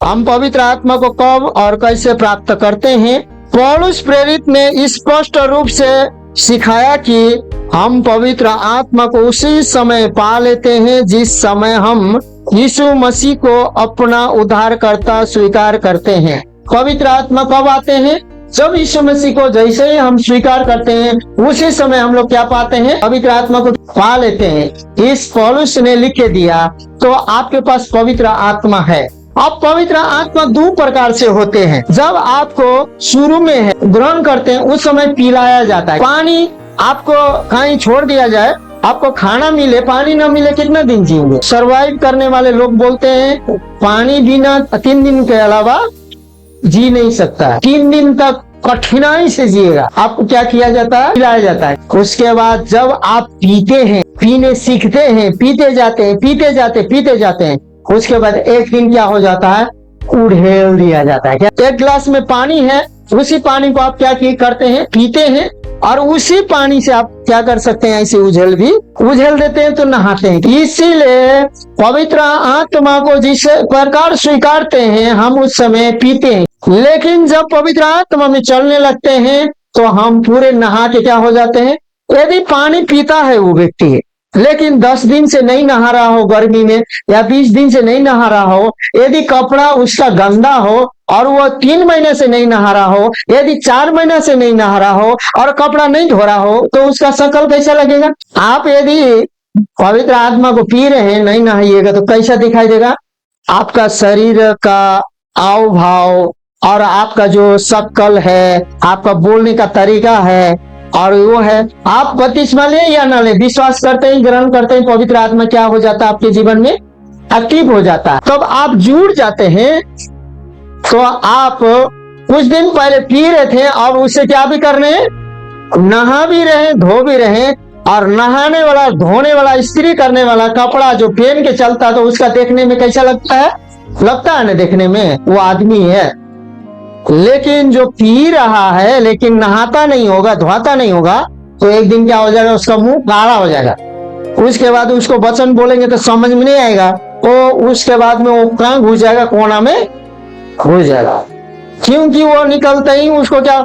हम पवित्र आत्मा को कब और कैसे प्राप्त करते हैं? पौलुस प्रेरित ने स्पष्ट रूप से सिखाया कि हम पवित्र आत्मा को उसी समय पा लेते हैं जिस समय हम यीशु मसीह को अपना उद्धारकर्ता स्वीकार करते हैं। पवित्र आत्मा कब आते हैं? जब यीशु मसीह को जैसे ही हम स्वीकार करते हैं उसी समय हम लोग क्या पाते हैं? पवित्र आत्मा को पा लेते हैं। इस पौलुस ने लिख के दिया तो आपके पास पवित्र आत्मा है। अब पवित्र आत्मा दो प्रकार से होते हैं। जब आपको शुरू में है ग्रहण करते हैं उस समय पिलाया जाता है। पानी आपको कहीं छोड़ दिया जाए, आपको खाना मिले पानी ना मिले, कितना दिन जिएंगे? सरवाइव करने वाले लोग बोलते हैं पानी बिना 3 दिन के अलावा जी नहीं सकता। 3 दिन तक कठिनाई से जिएगा। आपको क्या किया जाता है? पिलाया जाता है। उसके बाद जब आप पीते हैं, पीने सीखते हैं, पीते जाते हैं, पीते जाते हैं, उसके बाद एक दिन क्या हो जाता है? उड़ेल दिया जाता है। क्या एक गिलास में पानी है, उसी पानी को आप क्या करते हैं? पीते हैं और उसी पानी से आप क्या कर सकते हैं? ऐसे उझेल देते हैं तो नहाते हैं। इसीलिए पवित्र आत्मा को जिस प्रकार स्वीकारते हैं हम उस समय पीते हैं, लेकिन जब पवित्र आत्मा में चलने लगते हैं तो हम पूरे नहा के क्या हो जाते हैं? यदि पानी पीता है वो व्यक्ति लेकिन 10 दिन से नहीं नहा रहा हो गर्मी में, या 20 दिन से नहीं नहा रहा हो, यदि कपड़ा उसका गंदा हो और वो 3 महीने से नहीं नहा रहा हो, यदि 4 महीने से नहीं नहा रहा हो और कपड़ा नहीं धो रहा हो, तो उसका शक्ल कैसा लगेगा? आप यदि पवित्र आत्मा को पी रहे हैं, नहीं नहाइएगा तो कैसा दिखाई देगा? आपका शरीर का आव भाव और आपका जो शक्ल है, आपका बोलने का तरीका है और वो है। आप बपतिस्मा ले या ना ले, विश्वास करते हैं, ग्रहण करते हैं, पवित्र आत्मा क्या हो जाता है? आपके जीवन में एक्टिव हो जाता है। तब आप जुड़ जाते हैं। तो आप कुछ दिन पहले पी रहे थे, अब उससे क्या भी कर रहे हैं? नहा भी रहे, धो भी रहे। और नहाने वाला, धोने वाला, इस्त्री करने वाला कपड़ा जो पहन के चलता है तो उसका देखने में कैसा लगता है? लगता है ना देखने में वो आदमी है। लेकिन जो पी रहा है लेकिन नहाता नहीं होगा, धोता नहीं होगा, तो एक दिन क्या हो जाएगा? उसका मुंह काला हो जाएगा। उसके बाद उसको वचन बोलेंगे तो समझ में नहीं आएगा। तो उसके बाद में वो कहाँ घुस जाएगा? कोना में घुस जाएगा। क्योंकि वो निकलते ही उसको क्या,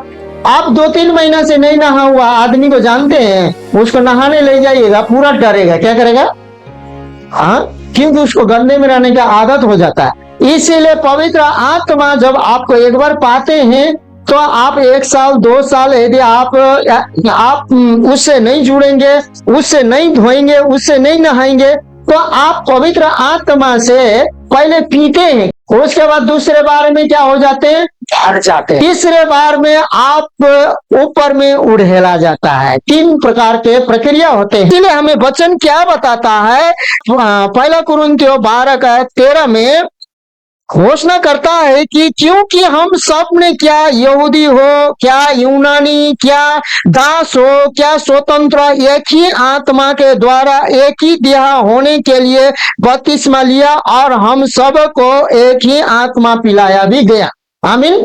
आप 2-3 महीना से नहीं नहा हुआ आदमी को जानते हैं, उसको नहाने ले जाइएगा पूरा डरेगा। क्या करेगा? हाँ, क्योंकि उसको गंदे में रहने की आदत हो जाता है। इसीलिए पवित्र आत्मा जब आपको एक बार पाते हैं तो आप 1 साल 2 साल यदि आप उससे नहीं जुड़ेंगे, उससे नहीं धोएंगे, उससे नहीं नहाएंगे, तो आप पवित्र आत्मा से पहले पीते हैं, उसके बाद दूसरे बार में क्या हो जाते हैं? झड़ जाते हैं। तीसरे बार में आप ऊपर में उड़ेला जाता है। 3 प्रकार के प्रक्रिया होते हैं। इसलिए हमें वचन क्या बताता है? 1 कुरिन्थियों 12:13 में घोषणा करता है कि क्योंकि हम सब ने, क्या यहूदी हो, क्या यूनानी, क्या दास हो, क्या स्वतंत्र, एक ही आत्मा के द्वारा एक ही देह होने के लिए बपतिस्मा लिया और हम सब को एक ही आत्मा पिलाया भी गया। आमीन।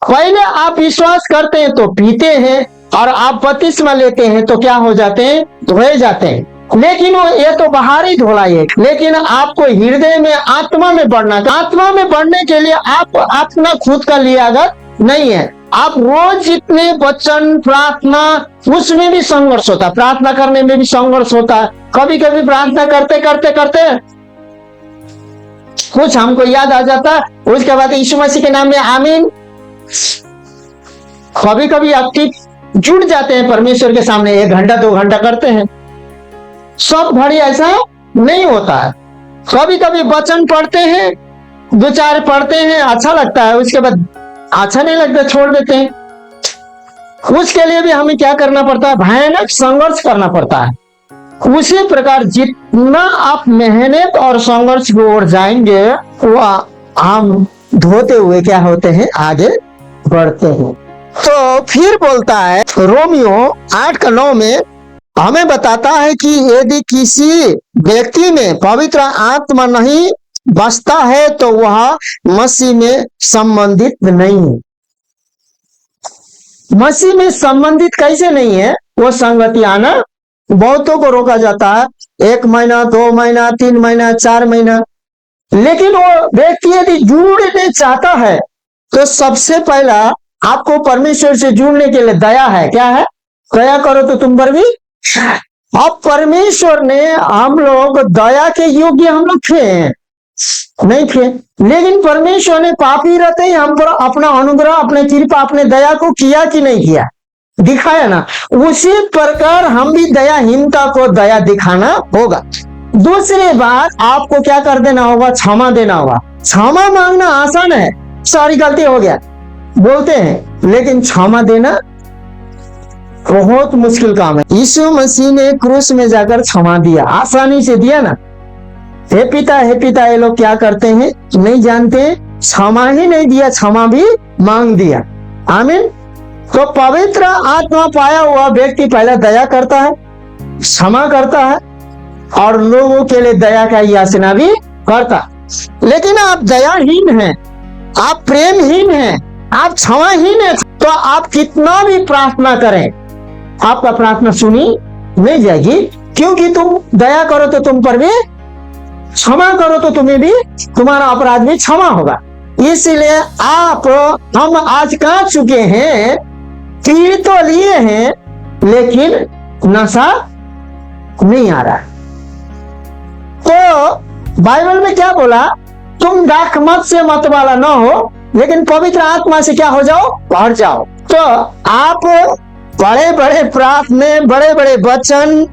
पहले आप विश्वास करते हैं तो पीते हैं और आप बपतिस्मा लेते हैं तो क्या हो जाते हैं? धोए जाते हैं। लेकिन वो ये तो बाहरी धुलाई है, लेकिन आपको हृदय में, आत्मा में बढ़ने के लिए आप अपना खुद का लियाकत नहीं है। आप रोज जितने वचन, प्रार्थना, उसमें भी संघर्ष होता है, प्रार्थना करने में भी संघर्ष होता है। कभी कभी प्रार्थना करते कुछ हमको याद आ जाता है, उसके बाद यीशु मसीह के नाम में आमीन। कभी कभी आप जुट जाते हैं परमेश्वर के सामने, 1 घंटा 2 घंटा करते हैं। सब घड़ी ऐसा नहीं होता है। कभी कभी वचन पढ़ते हैं, 2-4 पढ़ते हैं, अच्छा लगता है, उसके बाद अच्छा नहीं लगता, छोड़ देते हैं। उसके लिए भी हमें क्या करना पड़ता है? भयानक संघर्ष करना पड़ता है। उसी प्रकार जितना आप मेहनत और संघर्ष की ओर जाएंगे, वह हम धोते हुए क्या होते हैं? आगे बढ़ते हैं। तो फिर बोलता है रोमियो 8:9 में हमें बताता है कि यदि किसी व्यक्ति में पवित्र आत्मा नहीं बसता है तो वह मसीह में संबंधित नहीं है। मसीह में संबंधित कैसे नहीं है? वो संगति आना बहुतों को रोका जाता है। 1 महीना, 2 महीना, 3 महीना, 4 महीना, लेकिन वो व्यक्ति यदि जुड़ने चाहता है तो सबसे पहला आपको परमेश्वर से जुड़ने के लिए दया है। क्या है? दया करो तो तुम पर भी। अब परमेश्वर ने हम लोग दया के योग्य हम लोग थे नहीं थे, लेकिन परमेश्वर ने पापी रहते ही हम पर अपना अनुग्रह, अपने कृपा, अपने दया को किया कि नहीं किया? दिखाया ना। उसी प्रकार हम भी दयाहीनता को दया दिखाना होगा। दूसरी बात, आपको क्या कर देना होगा? क्षमा देना होगा। क्षमा मांगना आसान है, सारी गलती हो गया बोलते हैं, लेकिन क्षमा देना बहुत मुश्किल काम है। यीशु मसीह ने क्रूस में जाकर क्षमा दिया, आसानी से दिया ना। हे पिता ये लोग क्या करते हैं नहीं जानते। क्षमा ही नहीं दिया, क्षमा भी मांग दिया। आमीन। तो पवित्र आत्मा पाया हुआ व्यक्ति पहले दया करता है, क्षमा करता है और लोगों के लिए दया का याचना भी करता। लेकिन आप दयाहीन हैं, आप प्रेमहीन हैं, आप क्षमाहीन हैं, तो आप कितना भी प्रार्थना करें आपका प्रार्थना सुनी नहीं जाएगी। क्योंकि तुम दया करो तो तुम पर भी, क्षमा करो तो तुम्हें भी, तुम्हारा अपराध भी क्षमा होगा। इसलिए हम आज कहा चुके हैं, तीर तो लिए हैं लेकिन नशा नहीं आ रहा। तो बाइबल में क्या बोला? तुम दाख मत से मत वाला ना हो, लेकिन पवित्र आत्मा से क्या हो जाओ? भर जाओ। तो आप बड़े बड़े प्रार्थने, बड़े बड़े वचन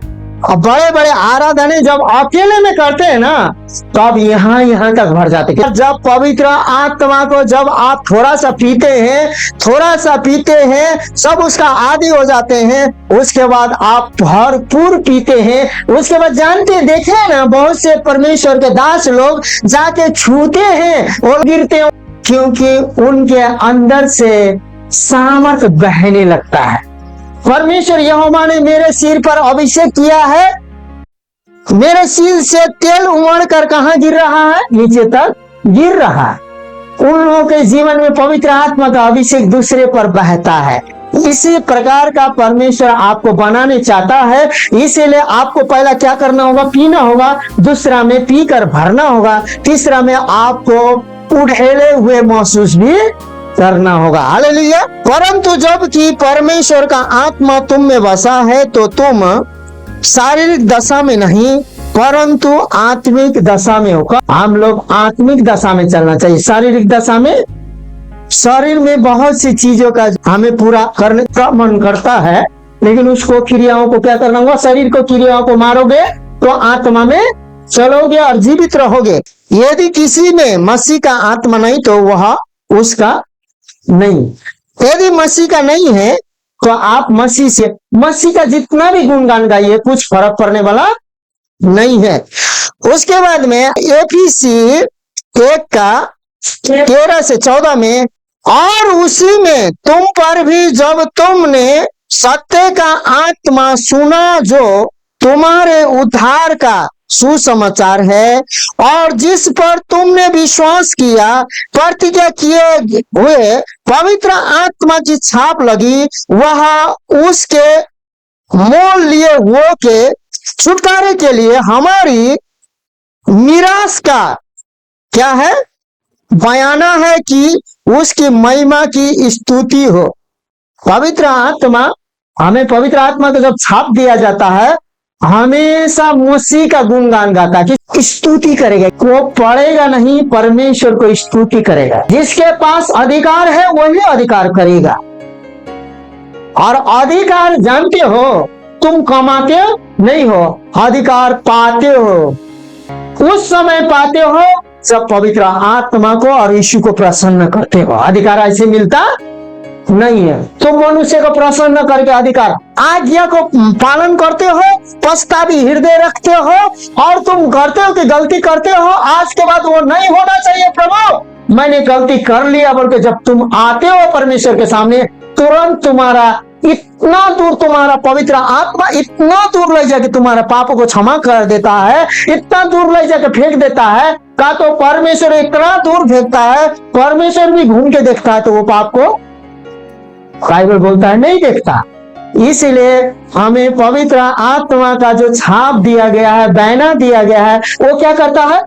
और बड़े बड़े आराधने जब अकेले में करते हैं ना, तो आप यहाँ तक भर जाते हैं। जब पवित्र आत्मा को जब आप थोड़ा सा पीते हैं, सब उसका आदी हो जाते हैं, उसके बाद आप भरपूर पीते हैं। उसके बाद जानते देखे ना, बहुत से परमेश्वर के दास लोग जाके छूते हैं और गिरते हैं, क्योंकि उनके अंदर से सामर्थ बहने लगता है। परमेश्वर यहोवा ने मेरे सिर पर अभिषेक किया है, मेरे सिर से तेल उमड़ कर कहां गिर रहा है? नीचे तक गिर रहा है। उन लोगों के जीवन में पवित्र आत्मा का अभिषेक दूसरे पर बहता है। इसी प्रकार का परमेश्वर आपको बनाने चाहता है। इसीलिए आपको पहला क्या करना होगा? पीना होगा। दूसरा में पीकर भरना होगा। तीसरा में आपको उड़ेले हुए महसूस भी करना होगा। हालेलुया। परंतु जब कि परमेश्वर का आत्मा तुम में बसा है, तो तुम शारीरिक दशा में नहीं परंतु आत्मिक दशा में होगा। हम लोग आत्मिक दशा में चलना चाहिए। शारीरिक दशा में शरीर में बहुत सी चीजों का हमें पूरा करने का मन करता है, लेकिन उसको क्रियाओं को क्या करना होगा? शरीर को क्रियाओं को मारोगे तो आत्मा में चलोगे और जीवित रहोगे। यदि किसी में मसीह का आत्मा नहीं तो वह उसका नहीं। यदि मसीह का नहीं है तो आप मसीह का जितना भी गुणगान गाइए, कुछ फर्क पड़ने वाला नहीं है। उसके बाद में एफिसी 1 का 13 से 14 में, और उसी में तुम पर भी जब तुमने सत्य का आत्मा सुना, जो तुम्हारे उद्धार का सुसमाचार है, और जिस पर तुमने विश्वास किया, प्रतिज्ञा किए हुए पवित्र आत्मा की छाप लगी, वह उसके मोल लिए हुए के छुटकारे के लिए हमारी मिरास का क्या है? बयाना है कि उसकी महिमा की स्तुति हो। पवित्र आत्मा, हमें पवित्र आत्मा को जब छाप दिया जाता है, हमेशा मसीह का गुणगान गाता है कि स्तुति करेगा। वो पढ़ेगा नहीं, परमेश्वर को स्तुति करेगा। जिसके पास अधिकार है वही अधिकार करेगा। और अधिकार जानते हो, तुम कमाते नहीं हो, अधिकार पाते हो। उस समय पाते हो जब पवित्र आत्मा को और यीशु को प्रसन्न करते हो। अधिकार ऐसे मिलता नहीं है। तुम मनुष्य को प्रसन्न करके अधिकार, आज्ञा को पालन करते हो, पछतावी हृदय रखते हो, और तुम करते हो कि गलती करते हो, आज के बाद वो नहीं होना चाहिए। प्रभु मैंने गलती कर लिया, बल्कि जब तुम आते हो परमेश्वर के सामने, तुरंत तुम्हारा इतना दूर, तुम्हारा पवित्र आत्मा इतना दूर ले जाके तुम्हारे पापों को क्षमा कर देता है, इतना दूर ले जाके फेंक देता है। का तो परमेश्वर इतना दूर फेंकता है, परमेश्वर भी घूम के देखता है, तो वो पाप को बाइबल बोलता है नहीं देखता। इसलिए हमें पवित्र आत्मा का जो छाप दिया गया है, बैना दिया गया है, वो क्या करता है?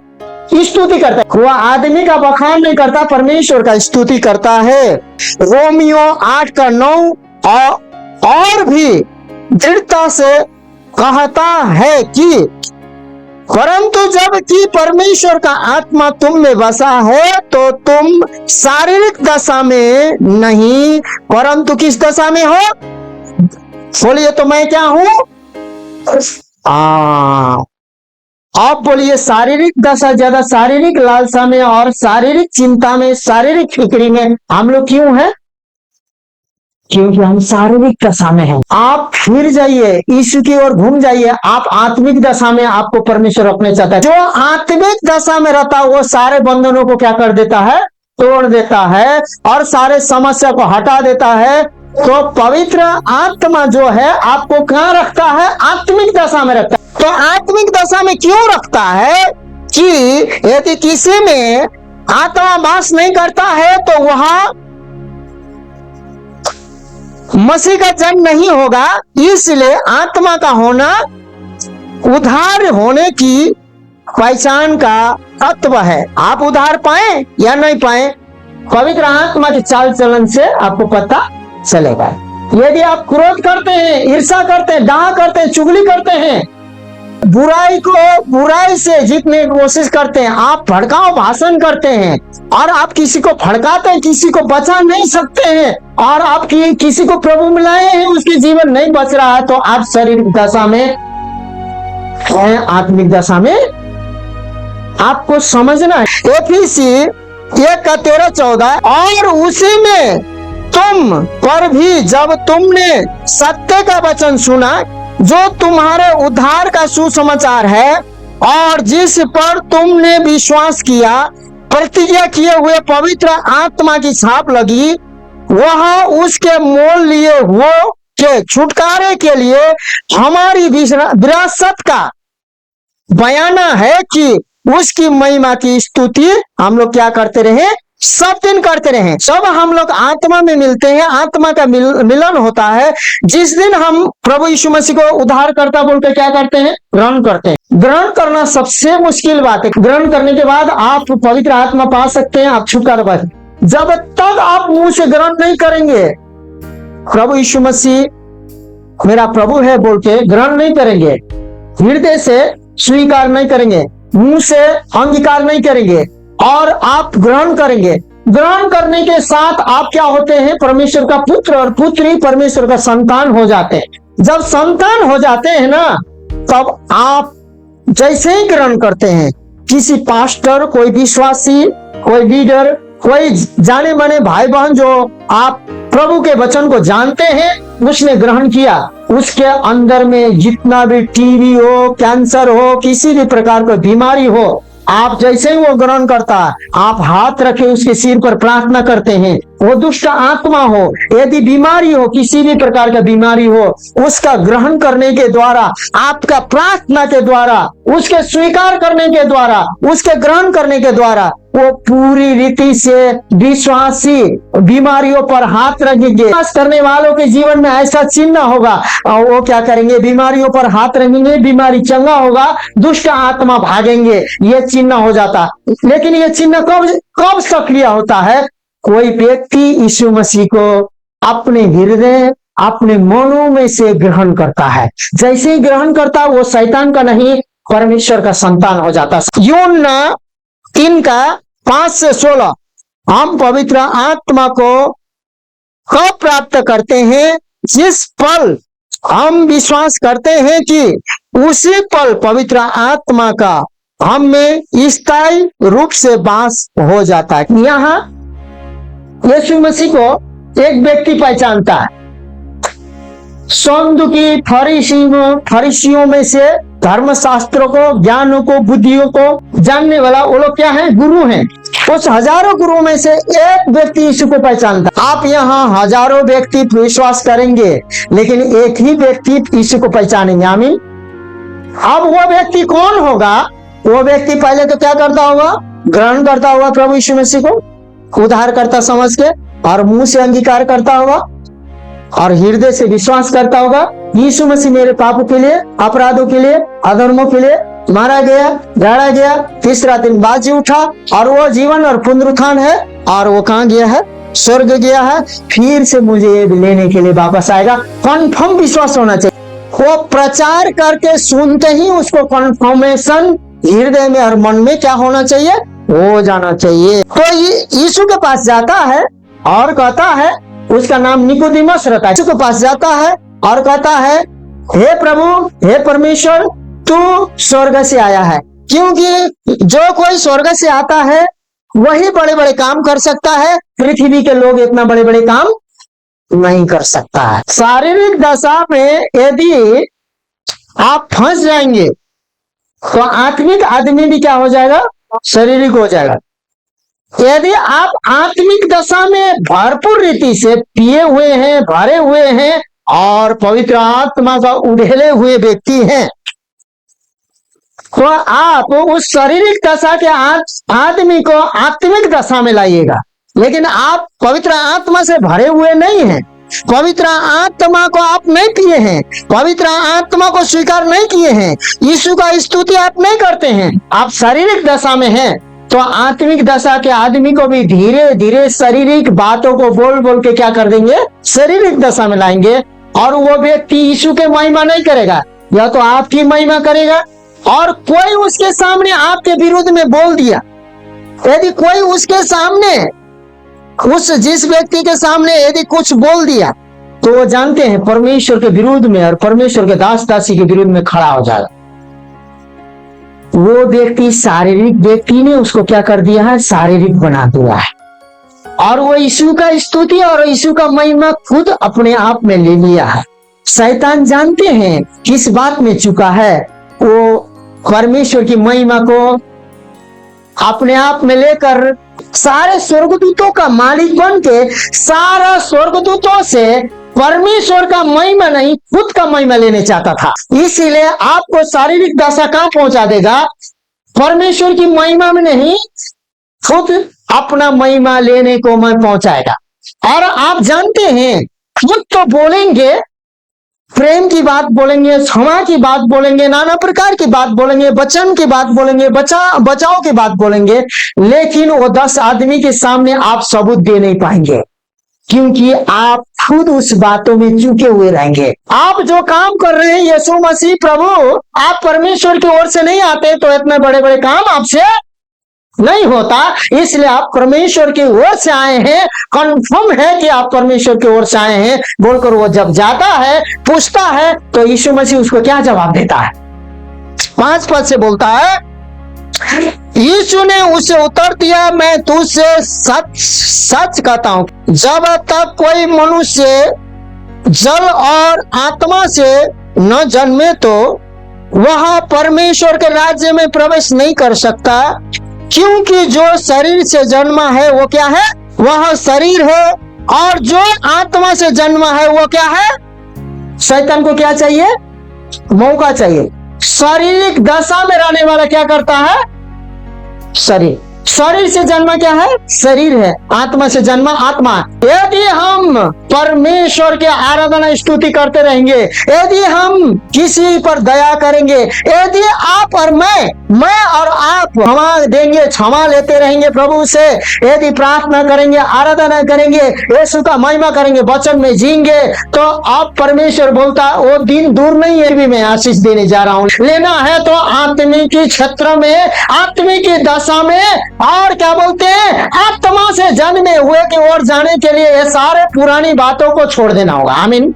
स्तुति करता है। वह आदमी का बखान नहीं करता, परमेश्वर का स्तुति करता है। रोमियो 8:9 और भी दृढ़ता से कहता है कि परंतु जब कि परमेश्वर का आत्मा तुम में बसा है तो तुम शारीरिक दशा में नहीं परंतु किस दशा में हो? बोलिए तो मैं क्या हूं? आप बोलिए शारीरिक दशा, ज्यादा शारीरिक लालसा में और शारीरिक चिंता में, शारीरिक फिक्री में हम लोग क्यों हैं? क्योंकि हम शारीरिक दशा में हैं। आप फिर जाइए, यीशु की ओर घूम जाइए, आप आत्मिक दशा में आपको परमेश्वर रखना चाहता है। जो आत्मिक दशा में रहता है वो सारे बंधनों को क्या कर देता है? तोड़ देता है और सारे समस्या को हटा देता है। तो पवित्र आत्मा जो है आपको कहाँ रखता है? आत्मिक दशा में रखता है। तो आत्मिक दशा में क्यों रखता है? कि यदि किसी में आत्मा वास नहीं करता है तो वह मसीह का जन्म नहीं होगा। इसलिए आत्मा का होना उद्धार होने की पहचान का तत्व है। आप उद्धार पाए या नहीं पाए, पवित्र आत्मा के चाल चलन से आपको पता चलेगा। यदि आप क्रोध करते हैं, ईर्ष्या करते हैं, डाह करते हैं, चुगली करते हैं, बुराई को बुराई से जीतने की कोशिश करते हैं, आप भड़काऊ भाषण करते हैं और आप किसी को भड़काते हैं, किसी को बचा नहीं सकते हैं और आप किसी को प्रभु मिलाए हैं, उसके जीवन नहीं बच रहा है, तो आप शारीरिक दशा में हैं, आत्मिक दशा में आपको समझना है। एफिसी 1:13-14 और उसी में तुम पर भी जब तुमने सत्य का वचन सुना जो तुम्हारे उद्धार का सुसमाचार है और जिस पर तुमने विश्वास किया, प्रतिज्ञा किए हुए पवित्र आत्मा की छाप लगी, वह उसके मोल लिए हुए के छुटकारे के लिए हमारी विरासत का बयाना है कि उसकी महिमा की स्तुति हम लोग क्या करते रहे? सब दिन करते रहे। जब हम लोग आत्मा में मिलते हैं, आत्मा का मिलन होता है, जिस दिन हम प्रभु यीशु मसीह को उद्धार करता बोलकर क्या करते हैं? ग्रहण करते हैं। ग्रहण करना सबसे मुश्किल बात है। ग्रहण करने के बाद आप पवित्र आत्मा पा सकते हैं, आप छुटकारा पा सकते हैं। जब तक आप मुंह से ग्रहण नहीं करेंगे, प्रभु यीशु मसीह मेरा प्रभु है बोल के ग्रहण नहीं करेंगे, हृदय से स्वीकार नहीं करेंगे, मुंह से अंगीकार नहीं करेंगे और आप ग्रहण करेंगे, ग्रहण करने के साथ आप क्या होते हैं? परमेश्वर का पुत्र और पुत्री, परमेश्वर का संतान हो जाते हैं। जब संतान हो जाते हैं ना, तब आप जैसे ही ग्रहण करते हैं, किसी पास्टर, कोई विश्वासी, कोई लीडर, कोई जाने माने भाई बहन जो आप प्रभु के वचन को जानते हैं, उसने ग्रहण किया, उसके अंदर में जितना भी टीबी हो, कैंसर हो, किसी भी प्रकार की बीमारी हो, आप जैसे ही वो ग्रहण करता है, आप हाथ रखे उसके सिर पर प्रार्थना करते हैं, वो दुष्ट आत्मा हो, यदि बीमारी हो, किसी भी प्रकार का बीमारी हो, उसका ग्रहण करने के द्वारा, आपका प्रार्थना के द्वारा, उसके स्वीकार करने के द्वारा, उसके ग्रहण करने के द्वारा वो पूरी रीति से विश्वासी बीमारियों पर हाथ रखेंगे। विश्वास करने वालों के जीवन में ऐसा चिन्ह होगा, वो क्या करेंगे? बीमारियों पर हाथ रखेंगे, बीमारी चंगा होगा, दुष्ट आत्मा भागेंगे, ये चिन्ह हो जाता। लेकिन ये चिन्ह कब सक्रिय होता है? कोई व्यक्ति यीशु मसीह को अपने हृदय, अपने मनों में से ग्रहण करता है। जैसे ही ग्रहण करता है, वो शैतान का नहीं, परमेश्वर का संतान हो जाता है। यूहन्ना 3:5-16 हम पवित्र आत्मा को कब प्राप्त करते हैं? जिस पल हम विश्वास करते हैं कि उसी पल पवित्र आत्मा का हम में स्थायी रूप से वास हो जाता है। यहाँ यीशु मसीह को एक व्यक्ति पहचानता है। सदूकी फरीसियों में से धर्मशास्त्रों को, ज्ञानों को, बुद्धियों को जानने वाला वो लोग क्या है? गुरु हैं। उस हजारों गुरुओं में से एक व्यक्ति यीशु को पहचानता है। आप यहाँ हजारों व्यक्ति विश्वास करेंगे, लेकिन एक ही व्यक्ति यीशु को पहचानेंगे। आमीन। अब वो व्यक्ति कौन होगा? वो व्यक्ति पहले तो क्या करता होगा? ग्रहण करता होगा प्रभु यीशु मसीह को उद्धार करता समझ के, और मुंह से अंगीकार करता होगा और हृदय से विश्वास करता होगा, यीशु मसीह मेरे पापों के लिए, अपराधों के लिए, अधर्मों के लिए मारा गया, गाड़ा गया, तीसरा दिन बाजी उठा, और वो जीवन और पुनरुत्थान है, और वो कहाँ गया है? स्वर्ग गया है। फिर से मुझे ये लेने के लिए वापस आएगा। कन्फर्म विश्वास होना चाहिए। वो प्रचार करके सुनते ही उसको कन्फर्मेशन हृदय में और मन में क्या होना चाहिए? हो जाना चाहिए। तो यीशु के पास जाता है और कहता है, उसका नाम निकोदेमस रहता है, यीशु के पास जाता है और कहता है, हे प्रभु, हे परमेश्वर, तू स्वर्ग से आया है, क्योंकि जो कोई स्वर्ग से आता है वही बड़े बड़े काम कर सकता है। पृथ्वी के लोग इतना बड़े बड़े काम नहीं कर सकता है। शारीरिक दशा में यदि आप फंस जाएंगे तो आत्मिक आदमी भी क्या हो जाएगा? शारीरिक हो जाएगा। यदि आप आत्मिक दशा में भरपूर रीति से पिए हुए हैं, भरे हुए हैं और पवित्र आत्मा का उड़ेले हुए व्यक्ति हैं, तो आप उस शारीरिक दशा के आदमी को आत्मिक दशा में लाइएगा। लेकिन आप पवित्र आत्मा से भरे हुए नहीं हैं, पवित्र आत्मा को आप नहीं पिए हैं, पवित्र आत्मा को स्वीकार नहीं किए हैं, यीशु का स्तुति आप नहीं करते हैं, आप शारीरिक दशा में हैं, तो आत्मिक दशा के आदमी को भी धीरे धीरे शारीरिक बातों को बोल बोल के क्या कर देंगे? शारीरिक दशा में लाएंगे। और वो व्यक्ति यीशु के महिमा नहीं करेगा, या तो आपकी महिमा करेगा। और कोई उसके सामने आपके विरुद्ध में बोल दिया, यदि कोई उसके सामने, उस जिस व्यक्ति के सामने यदि कुछ बोल दिया, तो वो जानते हैं परमेश्वर के विरुद्ध में और परमेश्वर के दास दासी के विरुद्ध में खड़ा हो जाएगा। वो व्यक्ति शारीरिक व्यक्ति ने उसको क्या कर दिया है? शारीरिक बना दिया है, और वो यीशु का स्तुति और यीशु का महिमा खुद अपने आप में ले लिया है। शैतान जानते हैं किस बात में चुका है, वो परमेश्वर की महिमा को अपने आप में लेकर सारे स्वर्गदूतों का मालिक बन के सारा स्वर्गदूतों से परमेश्वर का महिमा नहीं, खुद का महिमा लेने चाहता था। इसीलिए आपको शारीरिक दशा कहां पहुंचा देगा? परमेश्वर की महिमा में नहीं, खुद अपना महिमा लेने को मैं पहुंचाएगा। और आप जानते हैं, खुद तो बोलेंगे, प्रेम की बात बोलेंगे, क्षमा की बात बोलेंगे, नाना प्रकार की बात बोलेंगे, वचन की बात बोलेंगे, बचाव की बात बोलेंगे, लेकिन वो 10 आदमी के सामने आप सबूत दे नहीं पाएंगे, क्योंकि आप खुद उस बातों में चूके हुए रहेंगे। आप जो काम कर रहे हैं यीशु मसीह प्रभु, आप परमेश्वर की ओर से नहीं आते तो इतने बड़े बड़े काम आपसे नहीं होता। इसलिए आप परमेश्वर की ओर से आए हैं, कंफर्म है कि आप परमेश्वर की ओर से आए हैं बोलकर वो जब जाता है, पूछता है, तो यीशु मसीह उसको क्या जवाब देता है? 5 पद से बोलता है, यीशु ने उसे उत्तर दिया, मैं तुझसे सच सच कहता हूं, जब तक कोई मनुष्य जल और आत्मा से न जन्मे तो वह परमेश्वर के राज्य में प्रवेश नहीं कर सकता। क्योंकि जो शरीर से जन्मा है वो क्या है? वह शरीर है, और जो आत्मा से जन्मा है वो क्या है? शैतान को क्या चाहिए? मौका चाहिए। शारीरिक दशा में रहने वाला क्या करता है? शरीर। शरीर से जन्मा क्या है? शरीर है। आत्मा से जन्मा आत्मा। यदि हम परमेश्वर के आराधना स्तुति करते रहेंगे, यदि हम किसी पर दया करेंगे, यदि आप और मैं और आप क्षमा देंगे, क्षमा लेते रहेंगे प्रभु से, यदि प्रार्थना करेंगे, आराधना करेंगे, यीशु का महिमा करेंगे, वचन में जीएंगे, तो आप परमेश्वर बोलता वो दिन दूर नहीं है, भी मैं आशीष देने जा रहा हूँ। लेना है तो आत्मिक क्षेत्र में, आत्मिक दशा में, और क्या बोलते हैं, आत्मा से जन्मे हुए की ओर जाने के लिए ये सारे पुरानी बातों को छोड़ देना होगा। आमीन।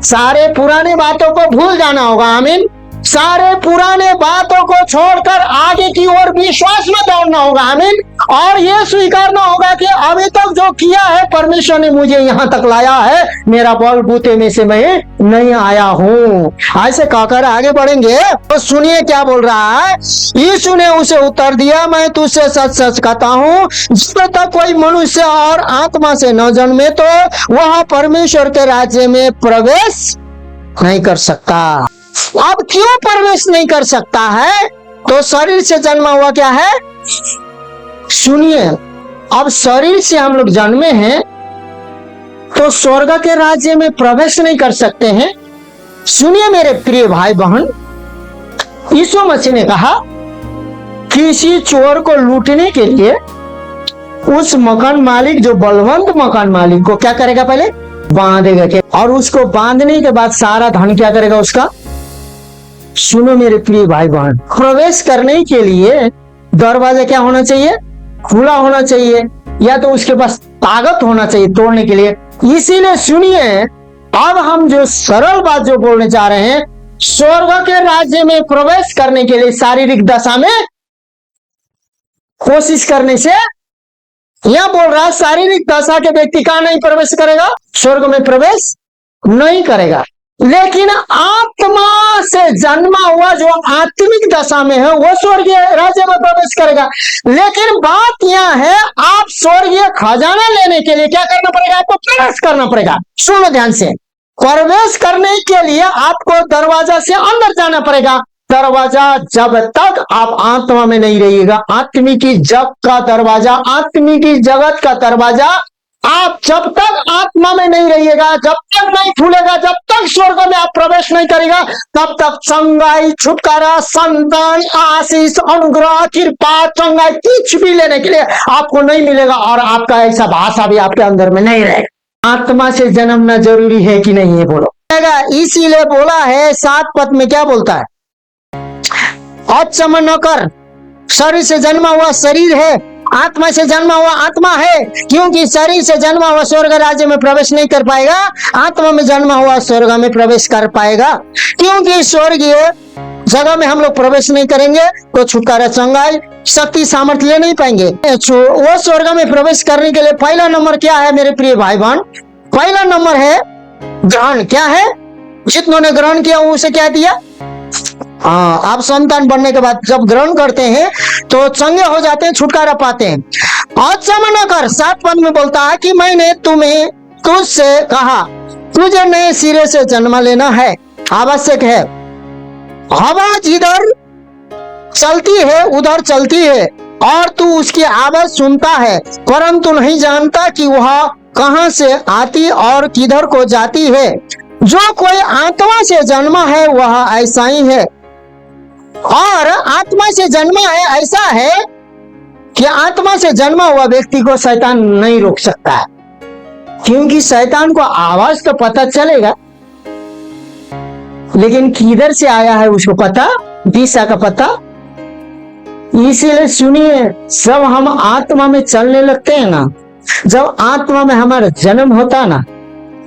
सारे पुरानी बातों को भूल जाना होगा। आमीन। सारे पुराने बातों को छोड़कर आगे की ओर विश्वास में दौड़ना होगा। आमीन। और ये स्वीकारना होगा कि अभी तक जो किया है परमेश्वर ने मुझे यहाँ तक लाया है, मेरा बलबूते में से मैं नहीं आया हूँ। ऐसे कहकर आगे बढ़ेंगे तो सुनिए क्या बोल रहा है। यीशु ने उसे उत्तर दिया, मैं तुझसे सच सच कहता हूँ, जब तक कोई मनुष्य और आत्मा से न जन्मे तो वह परमेश्वर के राज्य में प्रवेश नहीं कर सकता। अब क्यों प्रवेश नहीं कर सकता है? तो शरीर से जन्मा हुआ क्या है? सुनिए, अब शरीर से हम लोग जन्मे हैं तो स्वर्ग के राज्य में प्रवेश नहीं कर सकते हैं। सुनिए मेरे प्रिय भाई बहन, यीशु मसीह ने कहा किसी चोर को लूटने के लिए उस मकान मालिक, जो बलवंत मकान मालिक को क्या करेगा, पहले बांधेगा के, और उसको बांधने के बाद सारा धन क्या करेगा उसका। सुनो मेरे प्रिय भाई बहन, प्रवेश करने के लिए दरवाजा क्या होना चाहिए, खुला होना चाहिए, या तो उसके पास ताकत होना चाहिए तोड़ने के लिए। इसीलिए सुनिए, अब हम जो सरल बात जो बोलने जा रहे हैं, स्वर्ग के राज्य में प्रवेश करने के लिए शारीरिक दशा में कोशिश करने से, यह बोल रहा है शारीरिक दशा के व्यक्ति कहां नहीं प्रवेश करेगा, स्वर्ग में प्रवेश नहीं करेगा। लेकिन आत्मा से जन्मा हुआ जो आत्मिक दशा में है वो स्वर्गीय राज्य में प्रवेश करेगा। लेकिन बात यह है, आप स्वर्गीय खजाना लेने के लिए क्या करना पड़ेगा, आपको प्रवेश करना पड़ेगा। सुनो ध्यान से, प्रवेश करने के लिए आपको दरवाजा से अंदर जाना पड़ेगा। दरवाजा जब तक आप आत्मा में नहीं रहिएगा, आत्मिकी जग का दरवाजा, आत्मिकी जगत का दरवाजा आप जब तक आत्मा में नहीं रहिएगा, जब तक नहीं खुलेगा, जब तक स्वर्ग में आप प्रवेश नहीं करेगा, तब तक चंगाई, छुटकारा, संतान, आशीष, अनुग्रह, कृपा, चंगाई कुछ भी लेने के लिए आपको नहीं मिलेगा, और आपका ऐसा भाषा भी आपके अंदर में नहीं रहेगा। आत्मा से जन्मना जरूरी है कि नहीं है, बोलो। इसीलिए बोला है 7 पद में, क्या बोलता है, अचमन न कर, शरीर से जन्मा हुआ शरीर है, आत्मा से जन्मा हुआ आत्मा है। क्योंकि शरीर से जन्मा हुआ स्वर्ग राज्य में प्रवेश नहीं कर पाएगा, आत्मा में जन्मा हुआ स्वर्ग में प्रवेश कर पाएगा। क्योंकि स्वर्गीय जगह में हम लोग प्रवेश नहीं करेंगे तो छुटकारा, चंगाई, शक्ति, सामर्थ्य ले नहीं पाएंगे। वो स्वर्ग में प्रवेश करने के लिए पहला नंबर क्या है मेरे प्रिय भाई बहन, पहला नंबर है ग्रहण। क्या है, जितनों ने ग्रहण किया उसे क्या दिया, हाँ, आप संतान बनने के बाद जब ग्रहण करते हैं तो चंगे हो जाते हैं, छुटकारा पाते हैं। अचमन न कर, 7 पद में बोलता है कि मैंने तुम्हें तुझसे कहा, तुझे नए सिरे से जन्म लेना है, आवश्यक है। हवा जिधर चलती है उधर चलती है, और तू उसकी आवाज सुनता है, परंतु नहीं जानता कि वह कहां से आती और किधर को जाती है। जो कोई आत्मा से जन्मा है वह ऐसा ही है, और आत्मा से जन्मा है ऐसा है कि आत्मा से जन्मा हुआ व्यक्ति को शैतान नहीं रोक सकता है। क्योंकि शैतान को आवाज तो पता चलेगा, लेकिन किधर से आया है उसको पता, दिशा का पता। इसीलिए सुनिए, जब हम आत्मा में चलने लगते हैं ना, जब आत्मा में हमारा जन्म होता ना,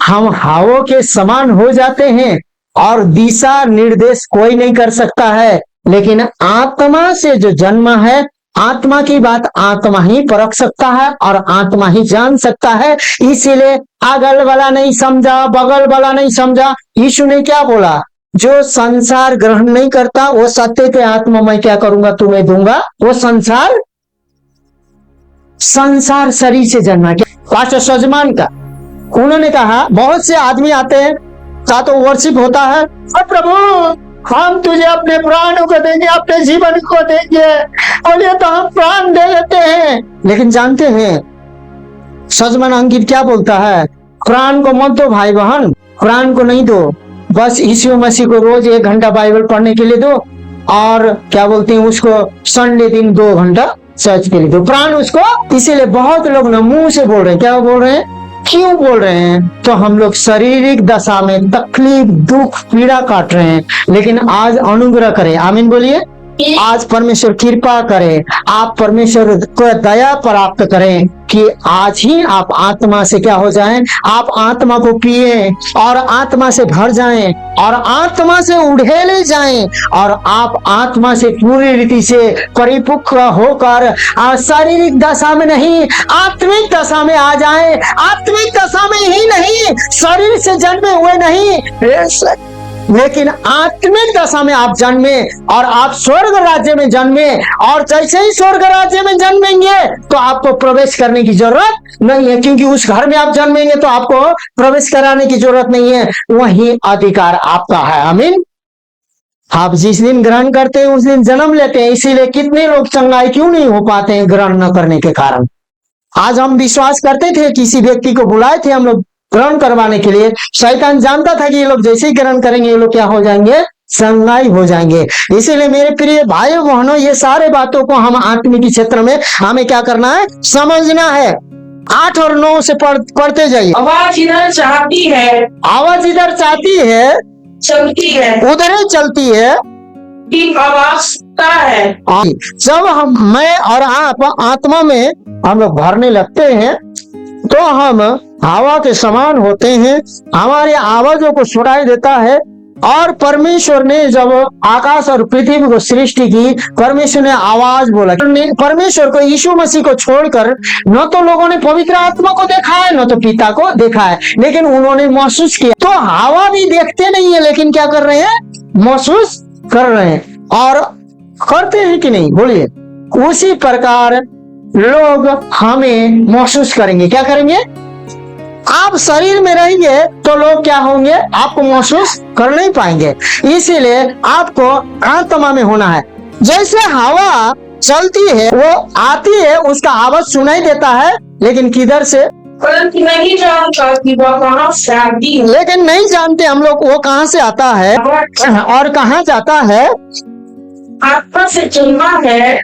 हम हवा के समान हो जाते हैं, और दिशा निर्देश कोई नहीं कर सकता है। लेकिन आत्मा से जो जन्मा है, आत्मा की बात आत्मा ही परख सकता है और आत्मा ही जान सकता है। इसीलिए अगल वाला नहीं समझा, बगल वाला नहीं समझा। यीशु ने क्या बोला, जो संसार ग्रहण नहीं करता वो सत्य के आत्मा मैं क्या करूंगा, तुम्हें दूंगा। वो संसार शरीर से जन्मा। क्या पास्टर सजमान का, उन्होंने कहा बहुत से आदमी आते हैं, साथ वर्शिप होता है, प्रभु हम तुझे अपने प्राणों को देंगे, अपने जीवन को देंगे, और ये तो हम प्राण दे देते हैं। लेकिन जानते हैं सजमान अंकित क्या बोलता है, प्राण को मत दो भाई बहन, प्राण को नहीं दो, बस यीशु मसीह को रोज 1 घंटा बाइबल पढ़ने के लिए दो, और क्या बोलते हैं उसको संडे दिन 2 घंटा चर्च के लिए दो, प्राण उसको। इसीलिए बहुत लोग ना मुंह से बोल रहे हैं, क्या बोल रहे हैं, क्यों बोल रहे हैं, तो हम लोग शारीरिक दशा में तकलीफ, दुख, पीड़ा काट रहे हैं। लेकिन आज अनुग्रह करें, आमीन बोलिए। आज परमेश्वर कृपा करे, आप परमेश्वर को दया प्राप्त करें कि आज ही आप आत्मा से क्या हो जाएं, आप आत्मा को पिए और आत्मा से भर जाएं और आत्मा से उड़ेले जाएं, और आप आत्मा से पूरी रीति से परिपक्व होकर शारीरिक दशा में नहीं, आत्मिक दशा में आ जाएं। आत्मिक दशा में ही नहीं, शरीर से जन्मे हुए नहीं, लेकिन आत्मिक दशा में आप जन्मे और आप स्वर्ग राज्य में जन्मे, और जैसे ही स्वर्ग राज्य में जन्मेंगे तो आपको प्रवेश करने की जरूरत नहीं है, क्योंकि उस घर में आप जन्मेंगे तो आपको प्रवेश कराने की जरूरत नहीं है, वही अधिकार आपका है। आमीन। आप जिस दिन ग्रहण करते हैं उस दिन जन्म लेते हैं। इसीलिए कितने लोग चंगाई क्यों नहीं हो पाते हैं ग्रहण न करने के कारण। आज हम विश्वास करते थे, किसी व्यक्ति को बुलाए थे हम लोग ग्रहण करवाने के लिए, शैतान जानता था कि ये लोग जैसे ही ग्रहण करेंगे ये लोग क्या हो जाएंगे, संगाई हो जाएंगे। इसीलिए मेरे प्रिय भाइयों बहनों, ये सारे बातों को हम आत्मिक क्षेत्र में हमें क्या करना है, समझना है। 8 और 9 से पढ़ते जाइए। आवाज इधर चाहती है, आवाज इधर चाहती है, चलती है, उधर ही चलती है, की आवाज सुनता है। जब मैं और आप आत्मा में हम लोग भरने लगते हैं तो हम हवा के समान होते हैं, हमारी आवाजों को सुनाई देता है। और परमेश्वर ने जब आकाश और पृथ्वी को सृष्टि की, परमेश्वर ने आवाज बोला। परमेश्वर को, यीशु मसीह को छोड़कर न तो लोगों ने पवित्र आत्मा को देखा है, न तो पिता को देखा है, लेकिन उन्होंने महसूस किया। तो हवा भी देखते नहीं है, लेकिन क्या कर रहे हैं, महसूस कर रहे हैं। और करते हैं कि नहीं, बोलिए। उसी प्रकार लोग हमें महसूस करेंगे। क्या करेंगे, आप शरीर में रहेंगे तो लोग क्या होंगे, आपको महसूस कर नहीं पाएंगे। इसीलिए आपको आत्मा में होना है। जैसे हवा चलती है, वो आती है, उसका आवाज सुनाई देता है, लेकिन किधर से, परंतु नहीं जानता कि वह कहाँ से आती है। लेकिन नहीं जानते हम लोग वो कहाँ से आता है और कहाँ जाता है। आत्मा से जन्मा है।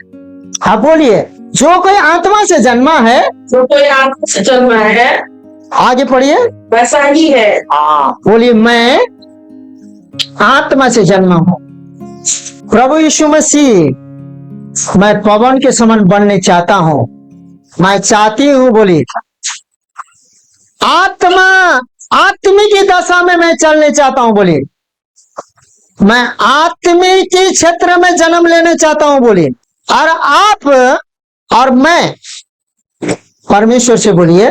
आप बोलिए, जो कोई आत्मा से जन्मा है, जो कोई आत्मा से जन्मा है, आगे पढ़िए, वैसा ही है। बोलिए, मैं आत्मा से जन्मा हूँ। प्रभु यीशु मसीह, मैं पवन के समान बनने चाहता हूँ। मैं चाहती हूँ, बोली, आत्मिक दशा में मैं चलने चाहता हूँ। बोली, मैं आत्मिक क्षेत्र में जन्म लेने चाहता हूँ। बोली, और आप और मैं परमेश्वर से बोलिए,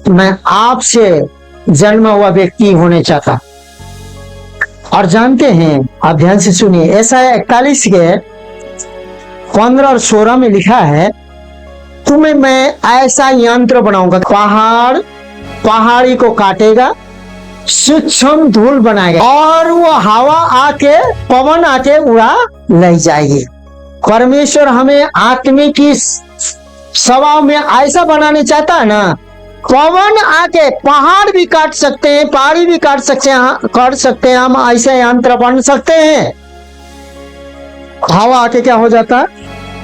मैं आपसे जन्मा हुआ व्यक्ति होने चाहता। और जानते हैं, आप ध्यान से सुनिए, ऐसा 41 के 15 और 16 में लिखा है, तुम्हें मैं ऐसा यंत्र बनाऊंगा, पहाड़ी को काटेगा, सूक्ष्म धूल बनाएगा, और वो हवा आके, पवन आके उड़ा ले जाएगी। परमेश्वर हमें आत्मिक की स्वभाव में ऐसा बनाने चाहता है ना, पवन आके पहाड़ भी काट सकते हैं, पहाड़ी भी काट सकते हैं, हम ऐसे यंत्र बन सकते हैं। हवा आके क्या हो जाता है,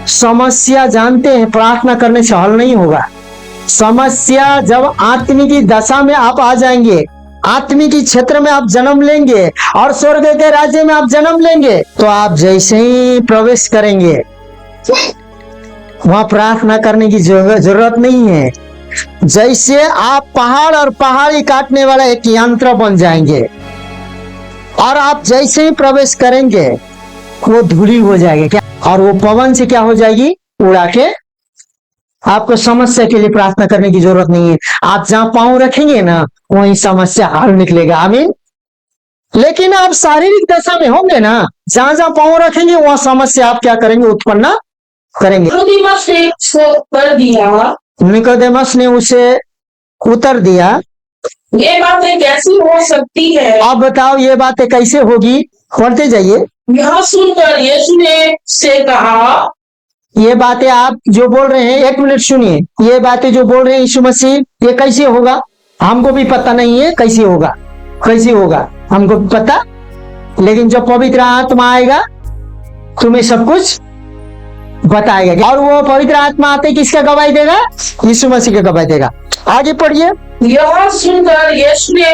समस्या जानते हैं, प्रार्थना करने से हल नहीं होगा। समस्या जब आत्मिक दशा में आप आ जाएंगे, आत्मिक क्षेत्र में आप जन्म लेंगे और स्वर्ग के राज्य में आप जन्म लेंगे, तो आप जैसे ही प्रवेश करेंगे, वहां प्रार्थना करने की जरूरत नहीं है। जैसे आप पहाड़ और पहाड़ी काटने वाला एक यंत्र बन जाएंगे, और आप जैसे ही प्रवेश करेंगे वो धूली हो जाएगी, क्या, और वो पवन से क्या हो जाएगी, उड़ा के। आपको समस्या के लिए प्रार्थना करने की जरूरत नहीं है। आप जहां पांव रखेंगे ना, वहीं समस्या हल निकलेगा। आमीन। लेकिन आप शारीरिक दशा में होंगे ना, जहां जहां पांव रखेंगे वहां समस्या आप क्या करेंगे, उत्पन्न करेंगे। निकोदेमस ने उसे उत्तर दिया, ये बातें कैसी हो सकती है। आप बताओ, ये बातें कैसे होगी। पढ़ते जाइए। यह सुनकर यीशु ने से कहा, ये बातें आप जो बोल रहे हैं, 1 मिनट सुनिए, ये बातें जो बोल रहे हैं यीशु मसीह, ये कैसे होगा, हमको भी पता नहीं है कैसे होगा, हमको भी पता। लेकिन जब पवित्र आत्मा आएगा तुम्हें सब कुछ बताएगा। और वो पवित्र आत्मा आते किसका गवाही देगा, यीशु मसीह का गवाही देगा। आगे पढ़िए। यह सुनकर यीशु ने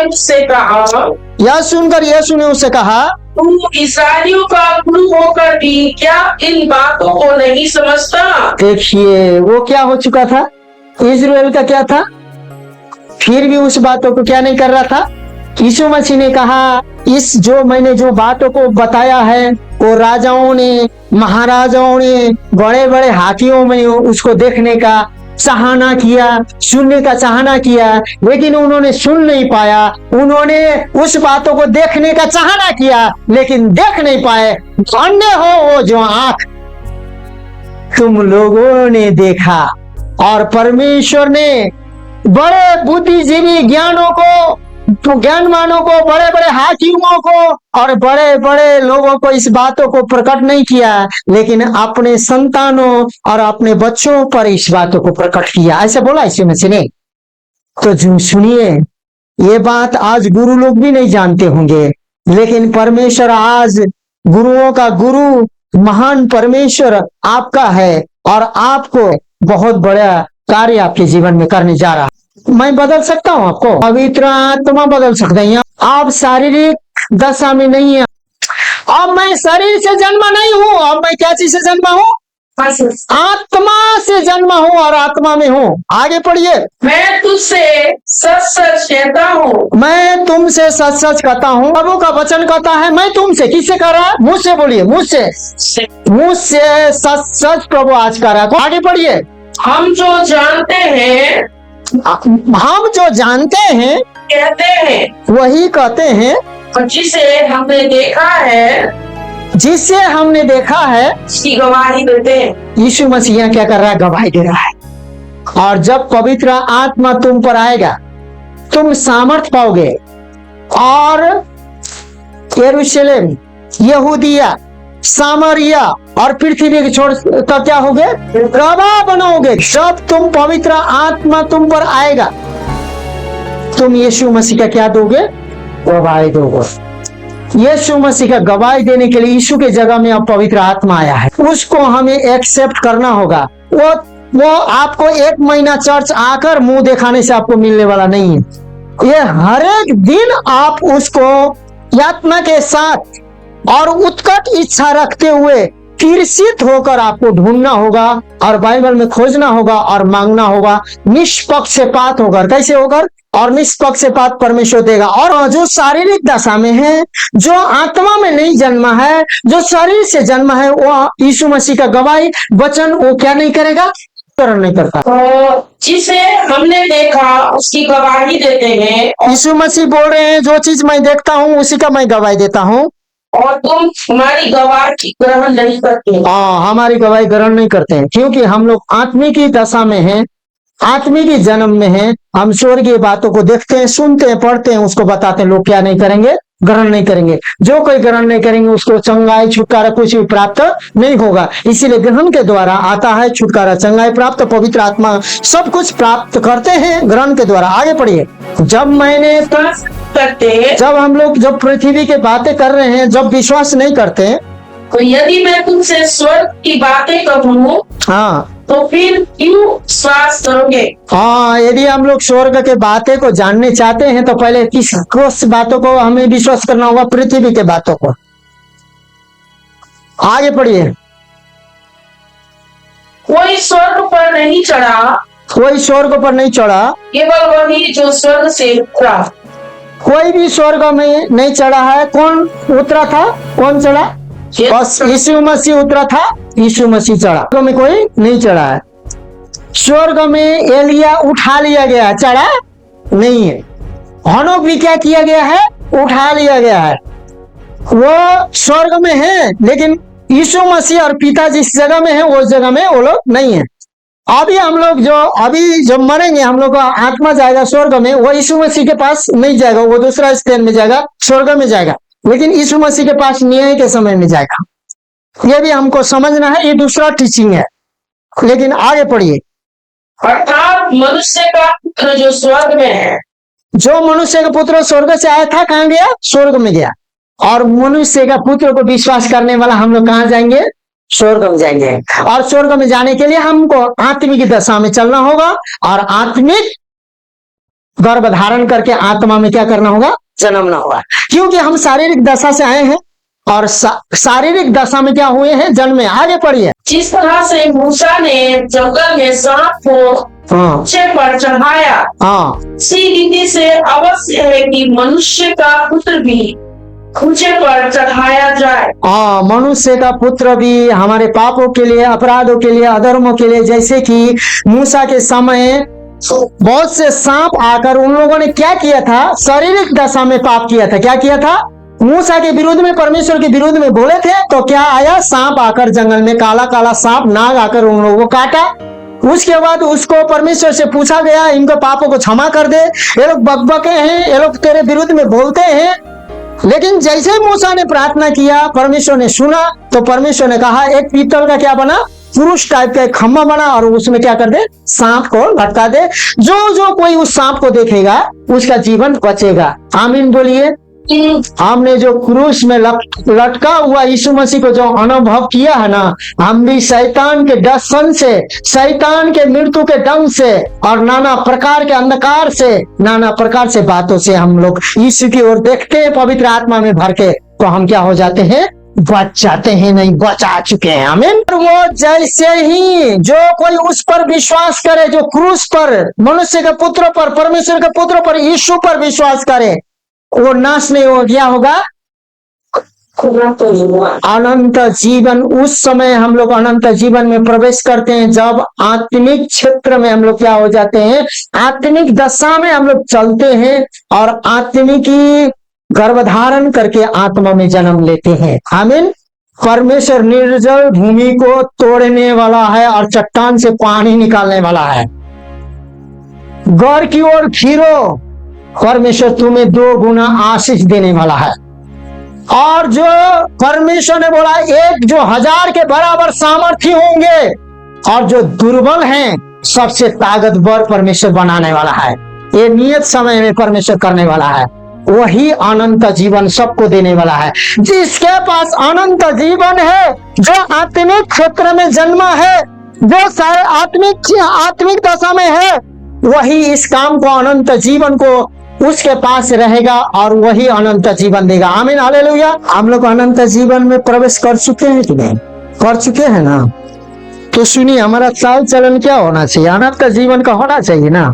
उससे कहा, तुम इस्राएलियों का गुरु होकर भी क्या इन बातों को नहीं समझता। देखिए, वो क्या हो चुका था, इस्राएल का क्या था, फिर भी उस बातों को क्या नहीं कर रहा था। यीशु मसीह ने कहा, मैंने जो बातों को बताया है, वो राजाओं ने, महाराजाओं ने, बड़े बड़े हाथियों में उसको देखने का चाहना किया, सुनने का चाहना किया, लेकिन उन्होंने सुन नहीं पाया। उन्होंने उस बातों को देखने का चाहना किया, लेकिन देख नहीं पाए। धन्य हो वो जो आंख तुम लोगों ने देखा। और परमेश्वर ने बड़े बुद्धिजीवी ज्ञानवानों को, बड़े बड़े हाकिमों को और बड़े बड़े लोगों को इस बातों को प्रकट नहीं किया, लेकिन अपने संतानों और अपने बच्चों पर इस बातों को प्रकट किया। ऐसे बोला यीशु मसीह ने। तो सुनिए, ये बात आज गुरु लोग भी नहीं जानते होंगे, लेकिन परमेश्वर आज गुरुओं का गुरु महान परमेश्वर आपका है और आपको बहुत बड़ा कार्य आपके जीवन में करने जा रहा है। मैं बदल सकता हूँ आपको, पवित्र आत्मा बदल सकता है। आप शारीरिक दशा में नहीं है। अब मैं शरीर से जन्मा नहीं हूँ, अब मैं क्या चीज से जन्मा हूँ? आत्मा से जन्मा हूँ और आत्मा में हूँ। आगे पढ़िए। मैं तुझसे सच सच कहता हूँ, मैं तुमसे सच सच कहता हूँ। प्रभु का वचन कहता है मैं तुमसे, किससे कह रहा है? मुझसे बोलिए, मुझसे सच सच प्रभु आज कह रहा है। आगे पढ़िए। हम जो जानते हैं कहते हैं, वही कहते हैं, और जिसे हमने देखा है उसकी गवाही देते हैं। यीशु मसीह क्या कर रहा है? गवाही दे रहा है। और जब पवित्र आत्मा तुम पर आएगा, तुम सामर्थ पाओगे और यरूशलेम, यहूदिया, सामरिया और पृथ्वी के छोड़ का क्या होगे? गवाह बनोगे। जब तुम पवित्र आत्मा तुम पर आएगा, तुम यीशु मसीह का क्या दोगे? गवाही दोगे। यीशु मसीह का गवाही देने के लिए यीशु के जगह में अब पवित्र आत्मा आया है, उसको हमें एक्सेप्ट करना होगा। वो आपको 1 महीना चर्च आकर मुंह दिखाने से आपको मिलने वाला नहीं है। ये हर एक दिन आप उसको यातना के साथ और उत्कट इच्छा रखते हुए तीर्षित होकर आपको ढूंढना होगा और बाइबल में खोजना होगा और मांगना होगा। निष्पक्षपात होकर, कैसे होकर? और निष्पक्षपात परमेश्वर देगा। और जो शारीरिक दशा में है, जो आत्मा में नहीं जन्मा है, जो शरीर से जन्मा है, वो यीशु मसीह का गवाही वचन वो क्या नहीं करेगा? करण नहीं करता। तो जिसे हमने देखा उसकी गवाही देते हैं। यीशु मसीह बोल रहे हैं जो चीज मैं देखता हूँ उसी का मैं गवाही देता हूँ, और तुम हमारी गवाही ग्रहण नहीं करते। हाँ, हमारी गवाही ग्रहण नहीं करते हैं, क्योंकि हम लोग आत्मिकी दशा में हैं, आत्मिकी जन्म में हैं। हम स्वर्गीय बातों को देखते हैं, सुनते हैं, पढ़ते हैं, उसको बताते हैं। लोग क्या नहीं करेंगे? ग्रहण नहीं करेंगे। जो कोई ग्रहण नहीं करेंगे उसको चंगाई छुटकारा कुछ भी प्राप्त नहीं होगा। इसीलिए ग्रहण के द्वारा आता है छुटकारा, चंगाई प्राप्त, पवित्र आत्मा सब कुछ प्राप्त करते हैं ग्रहण के द्वारा। आगे पढ़िए। जब हम लोग जब पृथ्वी की बातें कर रहे हैं, जब विश्वास नहीं करते, तो यदि मैं तुमसे स्वर्ग की बातें कहूँ, हाँ, तो फिर क्यों विश्वास करोगे? हाँ, यदि हम लोग स्वर्ग के बातें को जानने चाहते हैं तो पहले किस बातों को हमें विश्वास करना होगा? पृथ्वी के बातों को। आगे पढ़िए। कोई स्वर्ग पर नहीं चढ़ा, कोई स्वर्ग पर नहीं चढ़ा, केवल वही जो स्वर्ग से उतरा। कोई भी स्वर्ग में नहीं चढ़ा है। कौन उतरा था? कौन चढ़ा? बस यीशु मसीह उतरा था, यीशु मसीह चढ़ा। स्वर्ग में कोई नहीं चढ़ा है। स्वर्ग में एलिया उठा लिया गया, चढ़ा नहीं है। हनोक भी क्या किया गया है? उठा लिया गया है। वो स्वर्ग में है, लेकिन यीशु मसीह और पिता जिस जगह में है उस जगह में वो लोग नहीं है। अभी हम लोग जब मरेंगे, हम लोग का आत्मा जाएगा स्वर्ग में। वो यीशु मसीह के पास नहीं जाएगा, वो दूसरा स्थान में जाएगा, स्वर्ग में जाएगा, लेकिन यीशु मसीह के पास न्याय के समय में जाएगा। ये भी हमको समझना है, ये दूसरा टीचिंग है। लेकिन आगे पढ़िए। अर्थात मनुष्य का पुत्र जो स्वर्ग में है, जो मनुष्य का पुत्र स्वर्ग से आया था, कहाँ गया? स्वर्ग में गया। और मनुष्य का पुत्र को विश्वास करने वाला हम लोग कहाँ जाएंगे? स्वर्ग में जाएंगे। और स्वर्ग में जाने के लिए हमको आत्मिक दशा में चलना होगा और आत्मिक गर्भ धारण करके आत्मा में क्या करना होगा? जन्मना होगा। क्योंकि हम शारीरिक दशा से आए हैं और शारीरिक दशा में क्या हुए हैं? जन्मे। आगे पढ़िए। जिस तरह से मूसा ने जंगल में सांप को खूंचे पर चढ़ाया, इसी रीति से अवश्य है कि मनुष्य का पुत्र भी खूंचे पर चढ़ाया जाए। मनुष्य का पुत्र भी हमारे पापों के लिए, अपराधों के लिए, अधर्मों के लिए, जैसे कि मूसा के समय बहुत से सांप आकर उन लोगों ने क्या किया था? शारीरिक दशा में पाप किया था। क्या किया था? मूसा के विरुद्ध में, परमेश्वर के विरुद्ध में बोले थे, तो क्या आया? सांप आकर जंगल में, काला काला सांप, नाग आकर उन लोगों को काटा। उसके बाद उसको परमेश्वर से पूछा गया, इनको पापों को क्षमा कर दे, ये लोग बकबके हैं, ये लोग तेरे विरुद्ध में बोलते हैं। लेकिन जैसे मूसा ने प्रार्थना किया, परमेश्वर ने सुना, तो परमेश्वर ने कहा एक पीतल का क्या बना? पुरुष टाइप का एक खम्बा बना और उसमें क्या कर दे? सांप को लटका दे। जो कोई उस सांप को देखेगा उसका जीवन बचेगा। आमीन बोलिए। हमने जो क्रूस में लटका हुआ यीशु मसीह को जो अनुभव किया है ना, हम भी शैतान के दर्शन से, शैतान के मृत्यु के डंग से और नाना प्रकार के अंधकार से, नाना प्रकार से बातों से हम लोग यीशु की ओर देखते हैं पवित्र आत्मा में भर के, तो हम क्या हो जाते हैं? बच जाते हैं, नहीं बचा चुके हैं। आमीन। वो जैसे ही जो कोई उस पर विश्वास करे, जो क्रूस पर, मनुष्य के पुत्र पर, परमेश्वर के पुत्र पर, यीशु पर विश्वास करे, वो नाश नहीं हो गया होगा, अनंत जीवन। उस समय हम लोग अनंत जीवन में प्रवेश करते हैं, जब आत्मिक क्षेत्र में हम लोग क्या हो जाते हैं? आत्मिक दशा में हम लोग चलते हैं और आत्मिक गर्भधारण करके आत्मा में जन्म लेते हैं। आमीन। परमेश्वर निर्जल भूमि को तोड़ने वाला है और चट्टान से पानी निकालने वाला है। गौर की ओर फिरो, परमेश्वर तुम्हें 2 गुना आशीष देने वाला है। और जो परमेश्वर ने बोला, एक जो 1000 के बराबर सामर्थी होंगे और जो दुर्बल हैं सबसे ताकतवर परमेश्वर बनाने वाला है। ये नियत समय में परमेश्वर करने वाला है। वही अनंत जीवन सबको देने वाला है। जिसके पास अनंत जीवन है, जो आत्मिक क्षेत्र में जन्मा है, जो सारे आत्मिक दशा में है, वही इस काम को, अनंत जीवन को उसके पास रहेगा और वही अनंत जीवन देगा। आमीन, हालेलुया। हम लोग अनंत जीवन में प्रवेश कर चुके हैं कि नहीं? कर चुके हैं ना? तो सुनिए, हमारा चाल चलन क्या होना चाहिए? अनंत जीवन का होना चाहिए ना।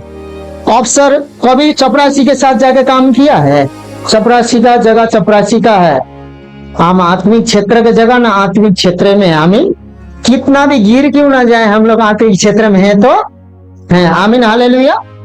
अफसर कभी चपरासी के साथ जाके काम किया है? चपरासी का जगह चपरासी का है, हम आत्मिक क्षेत्र के जगह ना आत्मिक क्षेत्र में। आमीन। कितना भी गिर क्यों ना जाए, हम लोग आत्मिक क्षेत्र में है तो है। आमीन, हालेलुया।